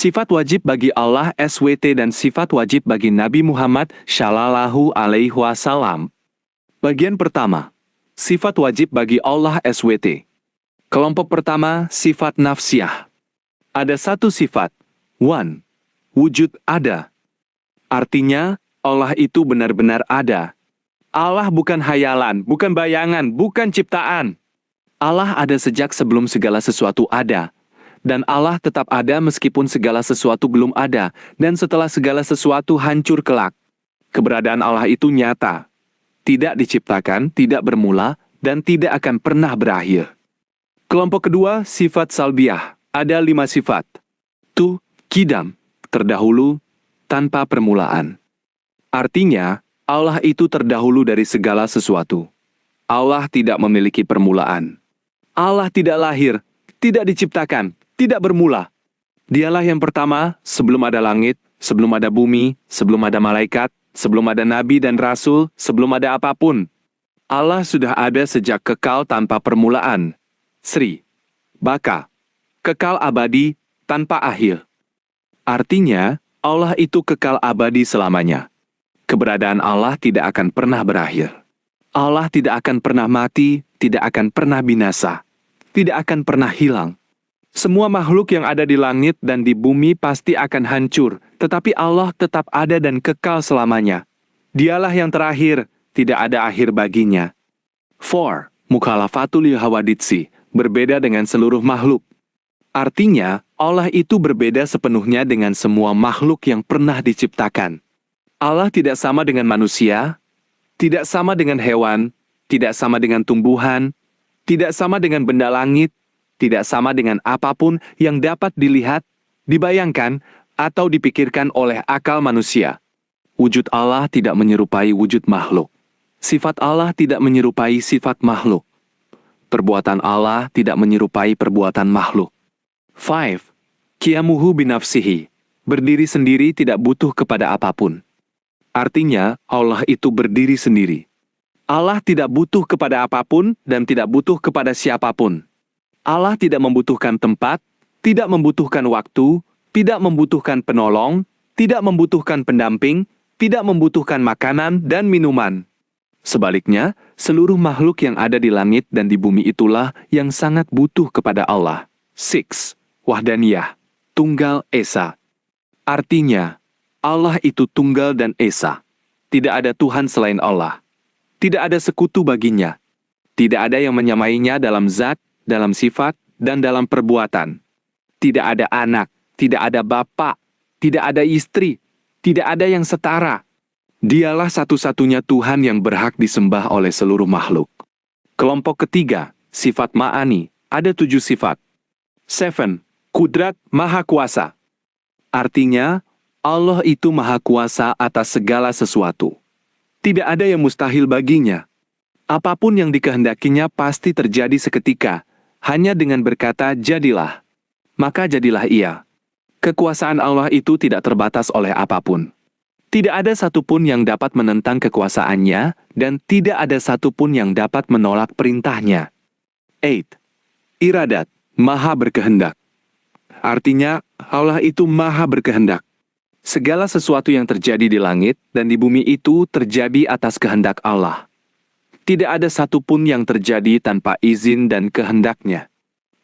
Sifat wajib bagi Allah SWT dan sifat wajib bagi Nabi Muhammad Shallallahu Alaihi Wasallam. Bagian pertama, sifat wajib bagi Allah SWT. Kelompok pertama, sifat nafsiyah. Ada satu sifat, wujud ada. Artinya, Allah itu benar-benar ada. Allah bukan hayalan, bukan bayangan, bukan ciptaan. Allah ada sejak sebelum segala sesuatu ada. Dan Allah tetap ada meskipun segala sesuatu belum ada, dan setelah segala sesuatu hancur kelak. Keberadaan Allah itu nyata. Tidak diciptakan, tidak bermula, dan tidak akan pernah berakhir. Kelompok kedua, sifat salbiyah. Ada 5 sifat. Qidam, terdahulu, tanpa permulaan. Artinya, Allah itu terdahulu dari segala sesuatu. Allah tidak memiliki permulaan. Allah tidak lahir, tidak diciptakan, tidak bermula. Dialah yang pertama, sebelum ada langit, sebelum ada bumi, sebelum ada malaikat, sebelum ada nabi dan rasul, sebelum ada apapun. Allah sudah ada sejak kekal tanpa permulaan. Sri, Baka, kekal abadi tanpa akhir. Artinya, Allah itu kekal abadi selamanya. Keberadaan Allah tidak akan pernah berakhir. Allah tidak akan pernah mati, tidak akan pernah binasa, tidak akan pernah hilang. Semua makhluk yang ada di langit dan di bumi pasti akan hancur, tetapi Allah tetap ada dan kekal selamanya. Dialah yang terakhir, tidak ada akhir baginya. 4. Mukhalafatul hawaditsi, berbeda dengan seluruh makhluk. Artinya, Allah itu berbeda sepenuhnya dengan semua makhluk yang pernah diciptakan. Allah tidak sama dengan manusia, tidak sama dengan hewan, tidak sama dengan tumbuhan, tidak sama dengan benda langit, tidak sama dengan apapun yang dapat dilihat, dibayangkan, atau dipikirkan oleh akal manusia. Wujud Allah tidak menyerupai wujud makhluk. Sifat Allah tidak menyerupai sifat makhluk. Perbuatan Allah tidak menyerupai perbuatan makhluk. 5. Qiyamuhu binafsihi, berdiri sendiri tidak butuh kepada apapun. Artinya, Allah itu berdiri sendiri. Allah tidak butuh kepada apapun dan tidak butuh kepada siapapun. Allah tidak membutuhkan tempat, tidak membutuhkan waktu, tidak membutuhkan penolong, tidak membutuhkan pendamping, tidak membutuhkan makanan dan minuman. Sebaliknya, seluruh makhluk yang ada di langit dan di bumi itulah yang sangat butuh kepada Allah. 6. Wahdaniyah, Tunggal Esa. Artinya, Allah itu tunggal dan esa. Tidak ada Tuhan selain Allah. Tidak ada sekutu baginya. Tidak ada yang menyamainya dalam zat, dalam sifat, dan dalam perbuatan. Tidak ada anak, tidak ada bapak, tidak ada istri, tidak ada yang setara. Dialah satu-satunya Tuhan yang berhak disembah oleh seluruh makhluk. Kelompok ketiga, sifat ma'ani, ada 7 sifat. 7. Kudrat Maha Kuasa. Artinya, Allah itu Maha Kuasa atas segala sesuatu. Tidak ada yang mustahil baginya. Apapun yang dikehendakinya pasti terjadi seketika, hanya dengan berkata, jadilah. Maka jadilah ia. Kekuasaan Allah itu tidak terbatas oleh apapun. Tidak ada satupun yang dapat menentang kekuasaannya, dan tidak ada satupun yang dapat menolak perintahnya. 8. Iradat, Maha berkehendak. Artinya, Allah itu Maha berkehendak. Segala sesuatu yang terjadi di langit dan di bumi itu terjadi atas kehendak Allah. Tidak ada satupun yang terjadi tanpa izin dan kehendaknya.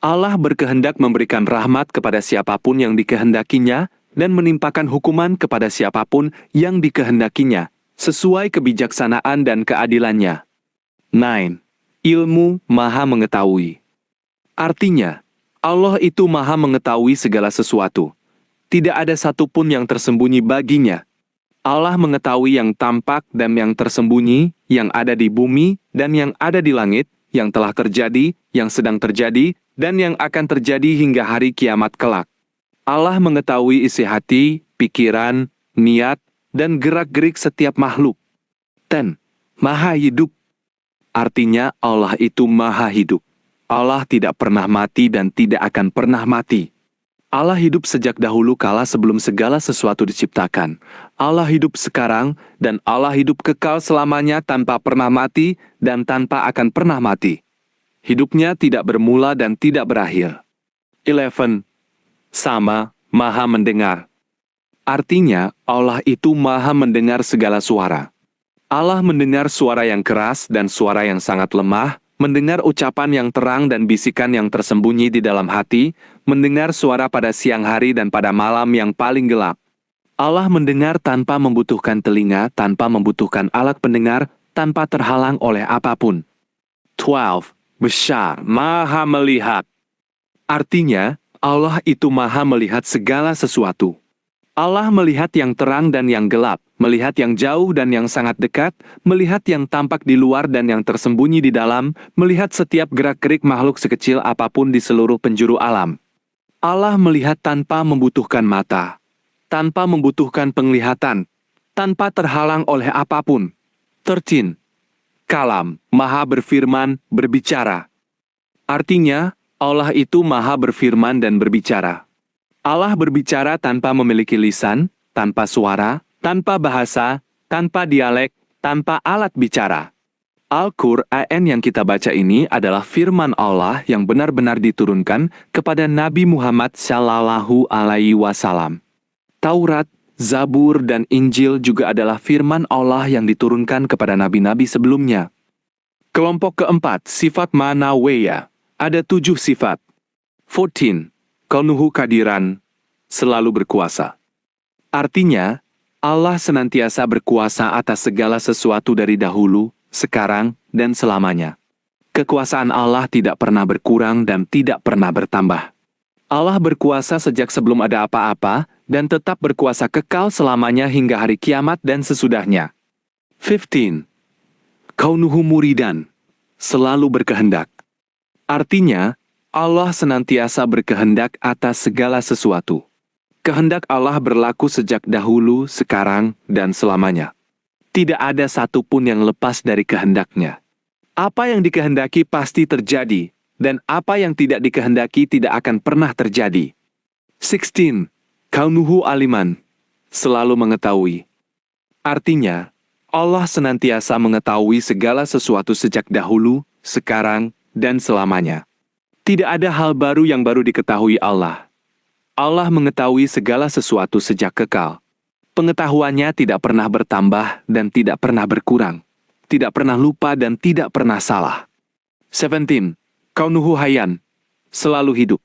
Allah berkehendak memberikan rahmat kepada siapapun yang dikehendakinya dan menimpakan hukuman kepada siapapun yang dikehendakinya, sesuai kebijaksanaan dan keadilannya. 9. Ilmu Maha Mengetahui. Artinya, Allah itu Maha Mengetahui segala sesuatu. Tidak ada satupun yang tersembunyi baginya. Allah mengetahui yang tampak dan yang tersembunyi, yang ada di bumi dan yang ada di langit, yang telah terjadi, yang sedang terjadi, dan yang akan terjadi hingga hari kiamat kelak. Allah mengetahui isi hati, pikiran, niat, dan gerak-gerik setiap makhluk. 10. Maha Hidup. Artinya Allah itu Maha Hidup. Allah tidak pernah mati dan tidak akan pernah mati. Allah hidup sejak dahulu kala sebelum segala sesuatu diciptakan. Allah hidup sekarang, dan Allah hidup kekal selamanya tanpa pernah mati dan tanpa akan pernah mati. Hidupnya tidak bermula dan tidak berakhir. 11. Sama, Maha mendengar. Artinya, Allah itu maha mendengar segala suara. Allah mendengar suara yang keras dan suara yang sangat lemah, mendengar ucapan yang terang dan bisikan yang tersembunyi di dalam hati, mendengar suara pada siang hari dan pada malam yang paling gelap. Allah mendengar tanpa membutuhkan telinga, tanpa membutuhkan alat pendengar, tanpa terhalang oleh apapun. 12. Besar, maha melihat. Artinya, Allah itu maha melihat segala sesuatu. Allah melihat yang terang dan yang gelap, melihat yang jauh dan yang sangat dekat, melihat yang tampak di luar dan yang tersembunyi di dalam, melihat setiap gerak-gerik makhluk sekecil apapun di seluruh penjuru alam. Allah melihat tanpa membutuhkan mata, tanpa membutuhkan penglihatan, tanpa terhalang oleh apapun. 13. Kalam, maha berfirman, berbicara. Artinya, Allah itu maha berfirman dan berbicara. Allah berbicara tanpa memiliki lisan, tanpa suara, tanpa bahasa, tanpa dialek, tanpa alat bicara. Al-Qur'an yang kita baca ini adalah firman Allah yang benar-benar diturunkan kepada Nabi Muhammad Shallallahu Alaihi Wasallam. Taurat, Zabur, dan Injil juga adalah firman Allah yang diturunkan kepada nabi-nabi sebelumnya. Kelompok keempat, sifat ma'nawiyah. Ada 7 sifat. 14. Kaunuhu kadiran, selalu berkuasa. Artinya, Allah senantiasa berkuasa atas segala sesuatu dari dahulu, sekarang, dan selamanya. Kekuasaan Allah tidak pernah berkurang dan tidak pernah bertambah. Allah berkuasa sejak sebelum ada apa-apa, dan tetap berkuasa kekal selamanya hingga hari kiamat dan sesudahnya. 15. Kaunuhu muridan, selalu berkehendak. Artinya, Allah senantiasa berkehendak atas segala sesuatu. Kehendak Allah berlaku sejak dahulu, sekarang, dan selamanya. Tidak ada satupun yang lepas dari kehendaknya. Apa yang dikehendaki pasti terjadi, dan apa yang tidak dikehendaki tidak akan pernah terjadi. 16. Kaunuhu aliman, selalu mengetahui. Artinya, Allah senantiasa mengetahui segala sesuatu sejak dahulu, sekarang, dan selamanya. Tidak ada hal baru yang baru diketahui Allah. Allah mengetahui segala sesuatu sejak kekal. Pengetahuannya tidak pernah bertambah dan tidak pernah berkurang. Tidak pernah lupa dan tidak pernah salah. 17. Kaunuhu hayyan, selalu hidup.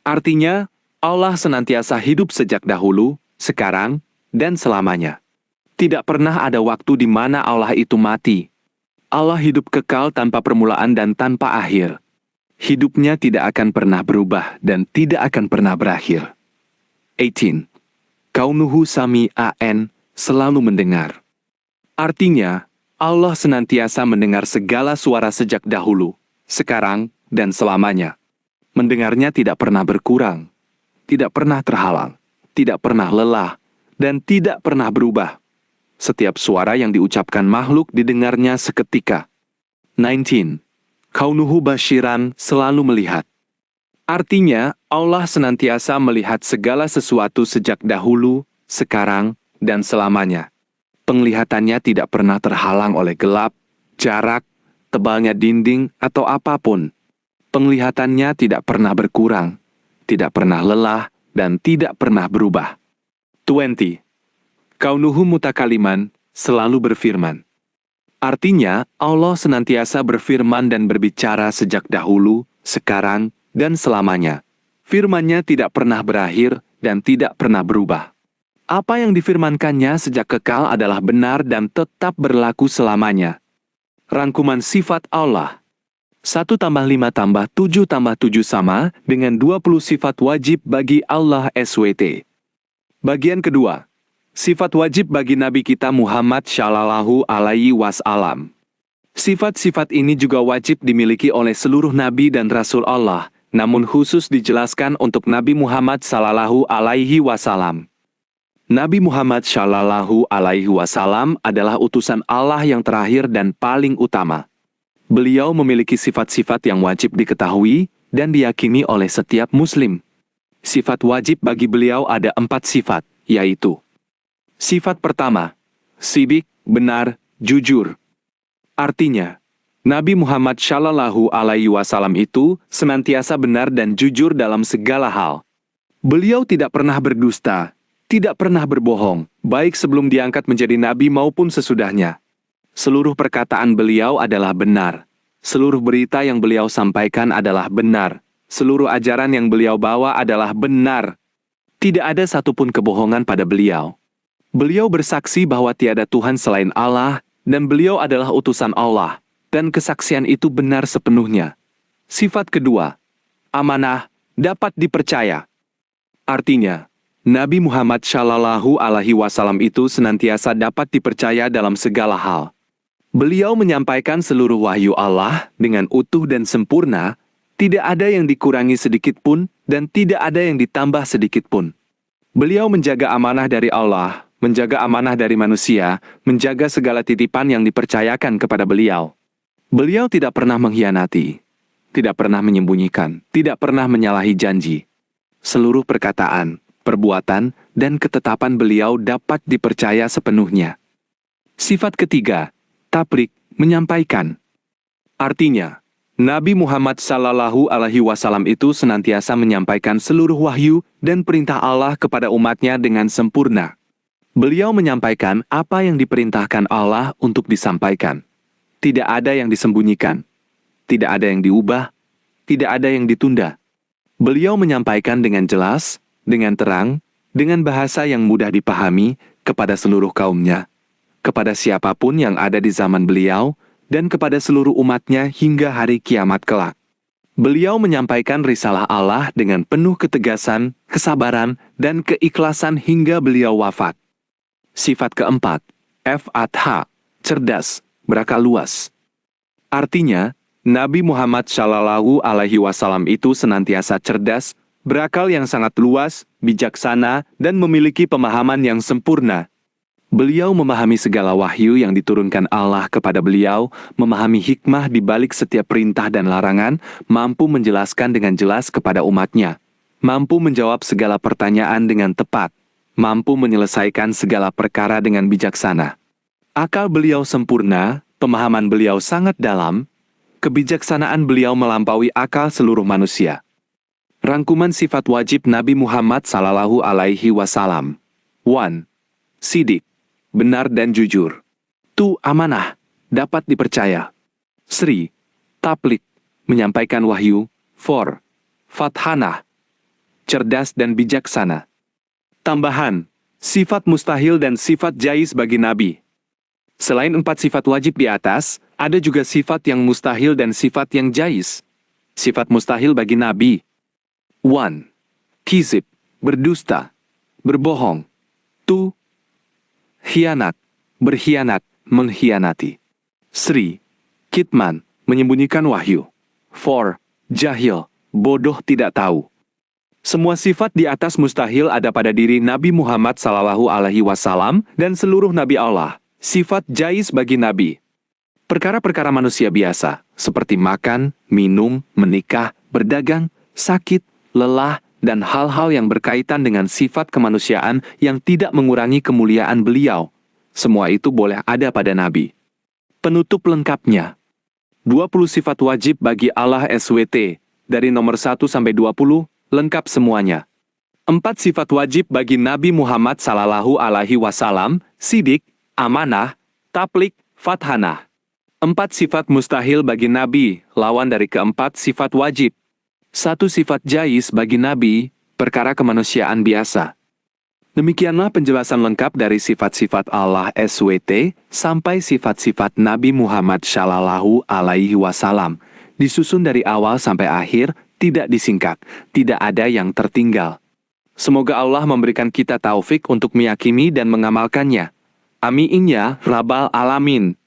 Artinya, Allah senantiasa hidup sejak dahulu, sekarang, dan selamanya. Tidak pernah ada waktu di mana Allah itu mati. Allah hidup kekal tanpa permulaan dan tanpa akhir. Hidupnya tidak akan pernah berubah dan tidak akan pernah berakhir. 18. Kaunuhu sami'an, selalu mendengar. Artinya, Allah senantiasa mendengar segala suara sejak dahulu, sekarang, dan selamanya. Mendengarnya tidak pernah berkurang, tidak pernah terhalang, tidak pernah lelah, dan tidak pernah berubah. Setiap suara yang diucapkan makhluk didengarnya seketika. 19. Kaunuhu basyiran, selalu melihat. Artinya, Allah senantiasa melihat segala sesuatu sejak dahulu, sekarang, dan selamanya. Penglihatannya tidak pernah terhalang oleh gelap, jarak, tebalnya dinding, atau apapun. Penglihatannya tidak pernah berkurang, tidak pernah lelah, dan tidak pernah berubah. 20. Kaunuhu mutakaliman, selalu berfirman. Artinya, Allah senantiasa berfirman dan berbicara sejak dahulu, sekarang, dan selamanya. Firman-Nya tidak pernah berakhir dan tidak pernah berubah. Apa yang difirmankannya sejak kekal adalah benar dan tetap berlaku selamanya. Rangkuman sifat Allah. 1 tambah 5 tambah 7 tambah 7 sama dengan 20 sifat wajib bagi Allah SWT. Bagian kedua. Sifat wajib bagi Nabi kita Muhammad Shallallahu Alaihi Wasallam. Sifat-sifat ini juga wajib dimiliki oleh seluruh Nabi dan Rasul Allah, namun khusus dijelaskan untuk Nabi Muhammad Shallallahu Alaihi Wasallam. Nabi Muhammad Shallallahu Alaihi Wasallam adalah utusan Allah yang terakhir dan paling utama. Beliau memiliki sifat-sifat yang wajib diketahui dan diyakini oleh setiap Muslim. Sifat wajib bagi beliau ada 4 sifat, yaitu: sifat pertama, sidik, benar, jujur. Artinya, Nabi Muhammad Shallallahu Alaihi Wasallam itu senantiasa benar dan jujur dalam segala hal. Beliau tidak pernah berdusta, tidak pernah berbohong, baik sebelum diangkat menjadi nabi maupun sesudahnya. Seluruh perkataan beliau adalah benar. Seluruh berita yang beliau sampaikan adalah benar. Seluruh ajaran yang beliau bawa adalah benar. Tidak ada satupun kebohongan pada beliau. Beliau bersaksi bahwa tiada Tuhan selain Allah, dan beliau adalah utusan Allah, dan kesaksian itu benar sepenuhnya. Sifat kedua, amanah, dapat dipercaya. Artinya, Nabi Muhammad Shallallahu Alaihi Wasallam itu senantiasa dapat dipercaya dalam segala hal. Beliau menyampaikan seluruh wahyu Allah dengan utuh dan sempurna, tidak ada yang dikurangi sedikit pun, dan tidak ada yang ditambah sedikit pun. Beliau menjaga amanah dari Allah, menjaga amanah dari manusia, menjaga segala titipan yang dipercayakan kepada beliau. Beliau tidak pernah mengkhianati, tidak pernah menyembunyikan, tidak pernah menyalahi janji. Seluruh perkataan, perbuatan, dan ketetapan beliau dapat dipercaya sepenuhnya. Sifat ketiga, tabligh, menyampaikan. Artinya, Nabi Muhammad Sallallahu Alaihi Wasallam itu senantiasa menyampaikan seluruh wahyu dan perintah Allah kepada umatnya dengan sempurna. Beliau menyampaikan apa yang diperintahkan Allah untuk disampaikan. Tidak ada yang disembunyikan, tidak ada yang diubah, tidak ada yang ditunda. Beliau menyampaikan dengan jelas, dengan terang, dengan bahasa yang mudah dipahami kepada seluruh kaumnya, kepada siapapun yang ada di zaman beliau, dan kepada seluruh umatnya hingga hari kiamat kelak. Beliau menyampaikan risalah Allah dengan penuh ketegasan, kesabaran, dan keikhlasan hingga beliau wafat. Sifat keempat, F.A.T.H. cerdas, berakal luas. Artinya, Nabi Muhammad Shallallahu Alaihi Wasallam itu senantiasa cerdas, berakal yang sangat luas, bijaksana, dan memiliki pemahaman yang sempurna. Beliau memahami segala wahyu yang diturunkan Allah kepada beliau, memahami hikmah di balik setiap perintah dan larangan, mampu menjelaskan dengan jelas kepada umatnya, mampu menjawab segala pertanyaan dengan tepat, mampu menyelesaikan segala perkara dengan bijaksana. Akal beliau sempurna, pemahaman beliau sangat dalam, kebijaksanaan beliau melampaui akal seluruh manusia. Rangkuman sifat wajib Nabi Muhammad Sallallahu Alaihi Wasallam. 1. Sidik, benar dan jujur. 2. Amanah, dapat dipercaya. 3. Tabligh, menyampaikan wahyu. 4. Fathanah, cerdas dan bijaksana. Tambahan, sifat mustahil dan sifat jais bagi Nabi. Selain 4 sifat wajib di atas, ada juga sifat yang mustahil dan sifat yang jais. Sifat mustahil bagi Nabi. 1. Kizib, berdusta, berbohong. 2. Khianat, berkhianat, mengkhianati. 3. Kitman, menyembunyikan wahyu. 4. Jahil, bodoh tidak tahu. Semua sifat di atas mustahil ada pada diri Nabi Muhammad Sallallahu Alaihi Wasallam dan seluruh Nabi Allah. Sifat jais bagi Nabi. Perkara-perkara manusia biasa, seperti makan, minum, menikah, berdagang, sakit, lelah, dan hal-hal yang berkaitan dengan sifat kemanusiaan yang tidak mengurangi kemuliaan beliau. Semua itu boleh ada pada Nabi. Penutup lengkapnya. 20 sifat wajib bagi Allah SWT, dari nomor 1 sampai 20, lengkap semuanya. 4 sifat wajib bagi Nabi Muhammad Sallallahu Alaihi Wasallam, sidik, amanah, tabligh, fathanah. 4 sifat mustahil bagi Nabi, lawan dari keempat sifat wajib. 1 sifat jais bagi Nabi, perkara kemanusiaan biasa. Demikianlah penjelasan lengkap dari sifat-sifat Allah SWT sampai sifat-sifat Nabi Muhammad Shallallahu Alaihi Wasallam. Disusun dari awal sampai akhir, tidak disingkat, tidak ada yang tertinggal. Semoga Allah memberikan kita taufik untuk meyakini dan mengamalkannya. Amin ya Rabbal Alamin.